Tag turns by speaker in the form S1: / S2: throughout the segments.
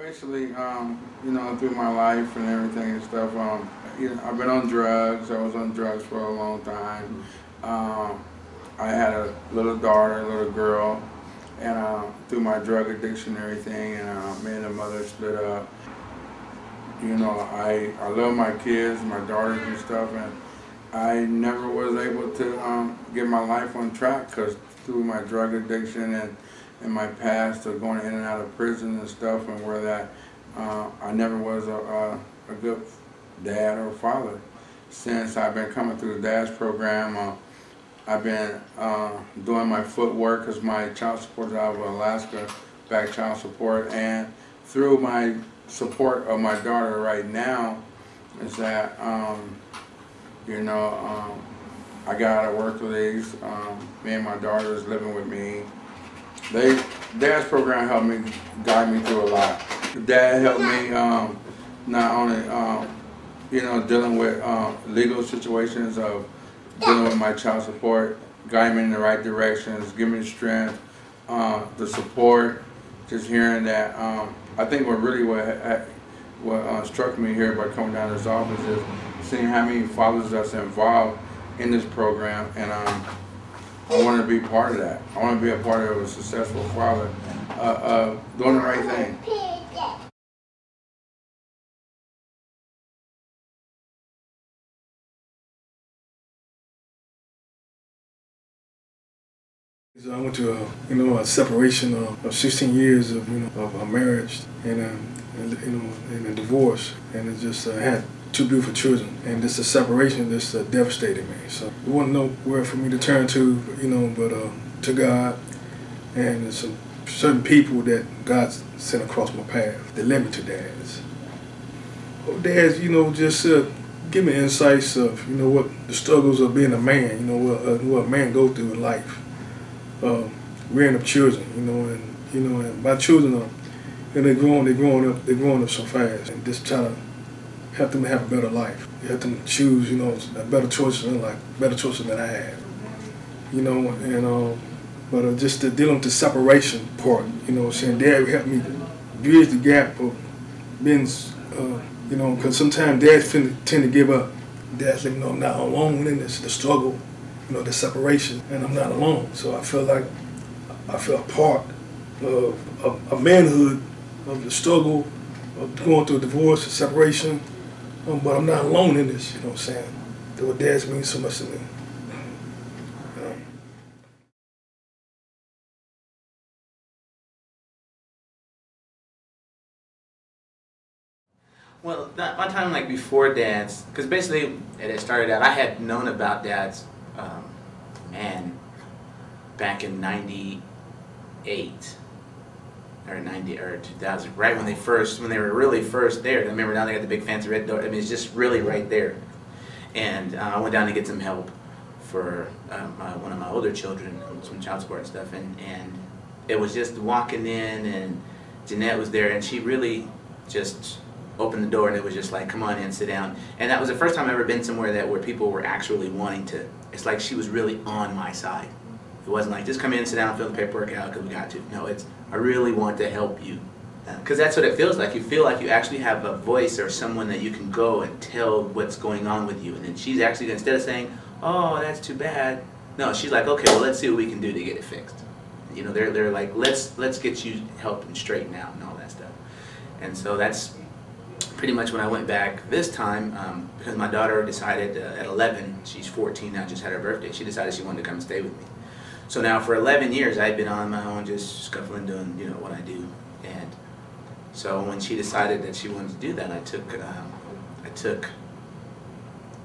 S1: Basically, you know, through my life and everything and stuff, you know, I've been on drugs. I was on drugs for a long time. I had a little daughter, a little girl, and through my drug addiction and everything, and me and the mother split up. You know, I love my kids, my daughters and stuff, and I never was able to get my life on track because through my drug addiction and my past of going in and out of prison and stuff, and where that I never was a good dad or father. Since I've been coming through the DAS program, I've been doing my footwork as my child support out of Alaska, back child support, and through my support of my daughter right now is that you know, I got out of work release. Me and my daughter is living with me. Dad's program helped me, guide me through a lot. Dad helped me not only, you know, dealing with legal situations of dealing with my child support, guide me in the right directions, give me the strength, the support, just hearing that. I think what struck me here by coming down to this office is seeing how many fathers that's involved in this program, and I want to be part of that. I want to be a part of a successful father, doing the right thing.
S2: So I went to a separation of 16 years of of a marriage and a divorce, and it just had two beautiful children, and this separation just devastated me. So there wasn't nowhere for me to turn to, but to God, and there's some certain people that God sent across my path that led me to dads. Well, dads, just give me insights of what the struggles of being a man, what a man goes through in life. Rearing up children, and my children they're growing up so fast, and just trying to help them have a better life, help them choose, better choices in life, better choices than I had, but just dealing with the separation part, saying Dad helped me bridge the gap of being, because sometimes dads tend to give up. Dad's like, I'm not alone in this, the struggle, the separation, and I'm not alone. So I feel like I feel a part of manhood, of the struggle, of going through a divorce, a separation, but I'm not alone in this, you know what I'm saying? That what dads mean so much to me.
S3: Well, one time like before dads, because basically it started out, I had known about dads, man, back in '98 or 2000, right when they were really first there. I remember now they got the big fancy red door. I mean, it's just really right there. And I went down to get some help for one of my older children, some child support and stuff, and it was just walking in, and Jeanette was there, and she really just opened the door, and it was just like, come on in, sit down. And that was the first time I've ever been somewhere where people were actually wanting to, it's like she was really on my side. It wasn't like, just come in, sit down, fill the paperwork out because we got to. No, it's, I really want to help you. Because that's what it feels like. You feel like you actually have a voice or someone that you can go and tell what's going on with you. And then she's actually, instead of saying, oh, that's too bad, no, she's like, okay, well, let's see what we can do to get it fixed. They're like, let's get you help and straighten out and all that stuff. And so that's pretty much when I went back this time, because my daughter decided at 11, she's 14 now, just had her birthday, she decided she wanted to come and stay with me. So now for 11 years I've been on my own, just scuffling, doing what I do. And so when she decided that she wanted to do that, I took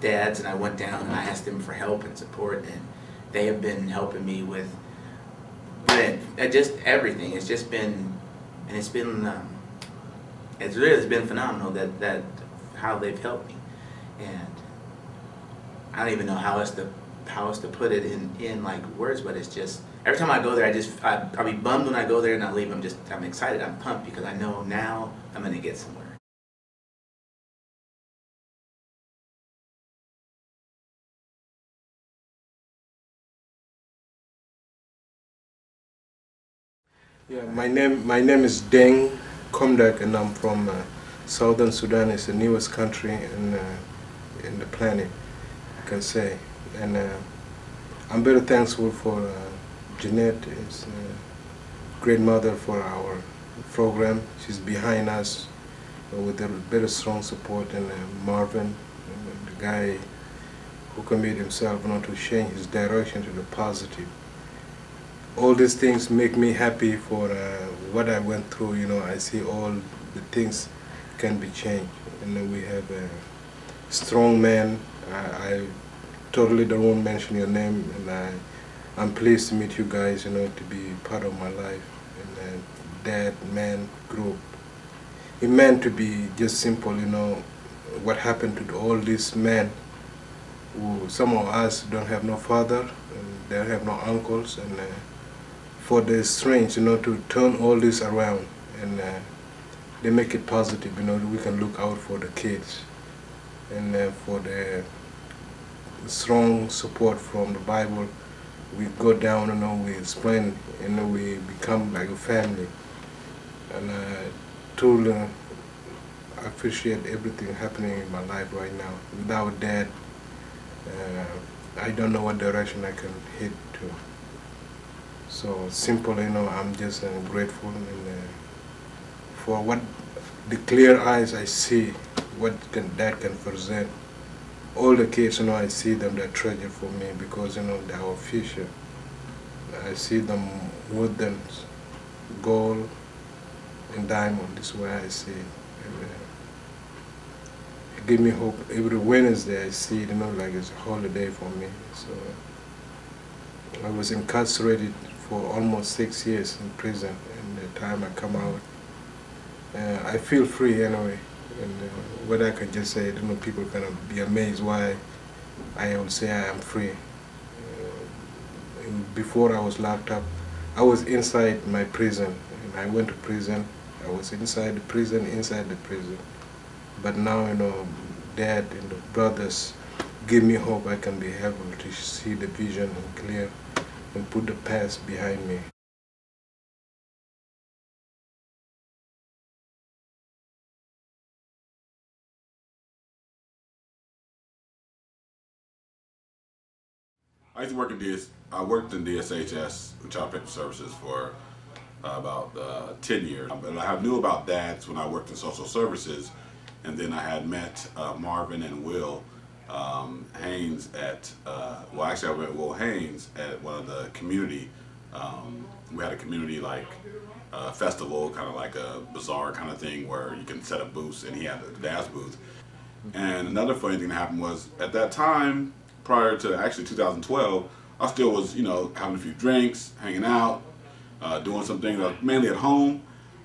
S3: dads and I went down and I asked them for help and support, and they have been helping me with just everything. It's just been, and it's been phenomenal that how they've helped me, and I don't even know how else to put it in like words, but it's just every time I go there, I'll be bummed when I go there and I leave. I'm excited, I'm pumped because I know now I'm gonna get somewhere.
S4: Yeah, my name is Deng. Komdak, and I'm from Southern Sudan. It's the newest country in the planet, I can say. And I'm very thankful for Jeanette, is a great mother for our program. She's behind us with a very strong support, and Marvin, the guy who commit himself not to change his direction to the positive. All these things make me happy for what I went through. You know, I see all the things can be changed, and then we have a strong man. I totally don't want to mention your name, and I'm pleased to meet you guys. You know, to be part of my life, and that man group. It meant to be just simple. You know, what happened to all these men who some of us don't have no father, and they have no uncles, and for the strength, you know, to turn all this around, and they make it positive. You know, we can look out for the kids, and for the strong support from the Bible. We go down, you know, we explain, you know, we become like a family, and truly I appreciate everything happening in my life right now. Without that, I don't know what direction I can hit to. So simple, you know, I'm just grateful, and for what the clear eyes I see, what that can present. All the kids, you know, I see them, they're treasure for me, because, you know, they're our future. I see them with them, gold and diamond. This is where I see it. And, it gives me hope. Every Wednesday I see it, you know, like it's a holiday for me. So I was incarcerated for almost 6 years in prison, and the time I come out, I feel free anyway. And what I can just say, you know, people kind of be amazed why I would say I am free. Before I was locked up, I was inside my prison, and I went to prison. I was inside the prison, But now, you know, Dad and the brothers give me hope. I can be able to see the vision and clear, and put the past behind me.
S5: I used to work in I worked in DSHS, Child Protective Services, for about 10 years. But I knew about dads when I worked in social services, and then I had met Marvin and Will Haynes at, well, actually I met Will Haynes at one of the community, we had a community like festival, kind of like a bazaar kind of thing where you can set up booths, and he had the dad's booth. And another funny thing that happened was, at that time, prior to actually 2012, I still was, you know, having a few drinks, hanging out, doing some things, mainly at home.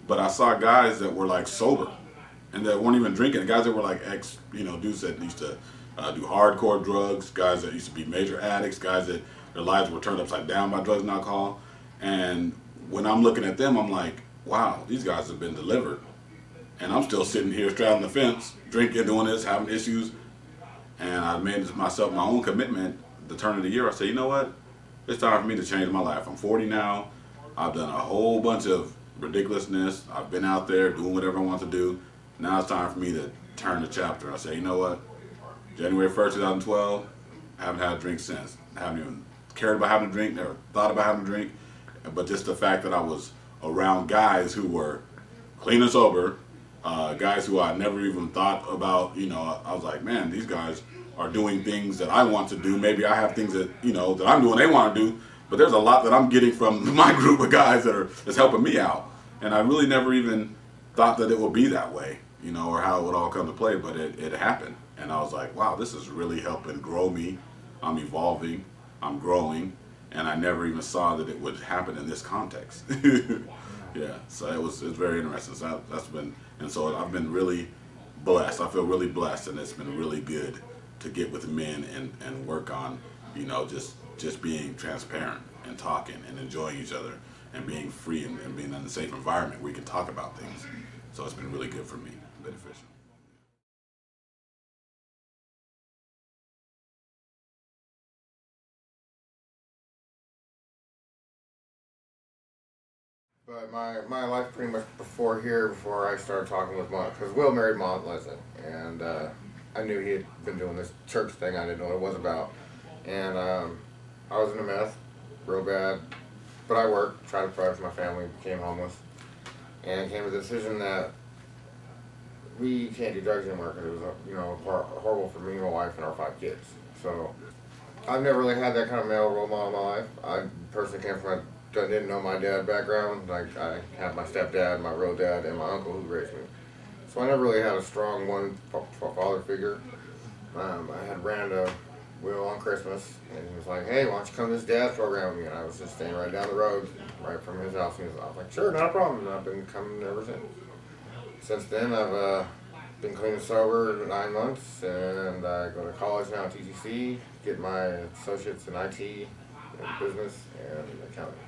S5: But I saw guys that were like sober, and that weren't even drinking. Guys that were like you know, dudes that used to do hardcore drugs, guys that used to be major addicts, guys that their lives were turned upside down by drugs and alcohol. And when I'm looking at them, I'm like, wow, these guys have been delivered. And I'm still sitting here straddling the fence, drinking, doing this, having issues. And I made myself my own commitment at the turn of the year. I said, you know what? It's time for me to change my life. I'm 40 now. I've done a whole bunch of ridiculousness. I've been out there doing whatever I want to do. Now it's time for me to turn the chapter. I say, you know what? January 1st, 2012, I haven't had a drink since. I haven't even cared about having a drink, never thought about having a drink. But just the fact that I was around guys who were clean and sober, guys who I never even thought about, you know, I was like, man, these guys are doing things that I want to do. Maybe I have things that, you know, that I'm doing they want to do, but there's a lot that I'm getting from my group of guys that's helping me out. And I really never even thought that it would be that way, you know, or how it would all come to play, but it happened. And I was like, wow, this is really helping grow me. I'm evolving, I'm growing, and I never even saw that it would happen in this context. Yeah, so it's very interesting. So I've been really blessed. I feel really blessed, and it's been really good to get with men and work on, you know, just being transparent and talking and enjoying each other and being free and being in a safe environment where we can talk about things. So it's been really good for me, beneficial.
S6: But But my life pretty much before I started talking with Mont, because Will married Mont Leslie, and I knew he had been doing this church thing. I didn't know what it was about, and I was in a mess, real bad. But I worked, tried to provide for my family, became homeless, and came to the decision that we can't do drugs anymore because it was, horrible for me, my wife, and our 5 kids. So I've never really had that kind of male role model in my life. I personally came from didn't know my dad background. Like, I had my stepdad, my real dad, and my uncle who raised me. So I never really had a strong father figure. I had ran to Will on Christmas, and he was like, "Hey, why don't you come to this dad program with me?" And I was just staying right down the road, right from his house. And I was like, "Sure, not a problem." And I've been coming ever since. Since then, I've been clean and sober 9 months, and I go to college now at TTC, get my associates in IT, business, and accounting.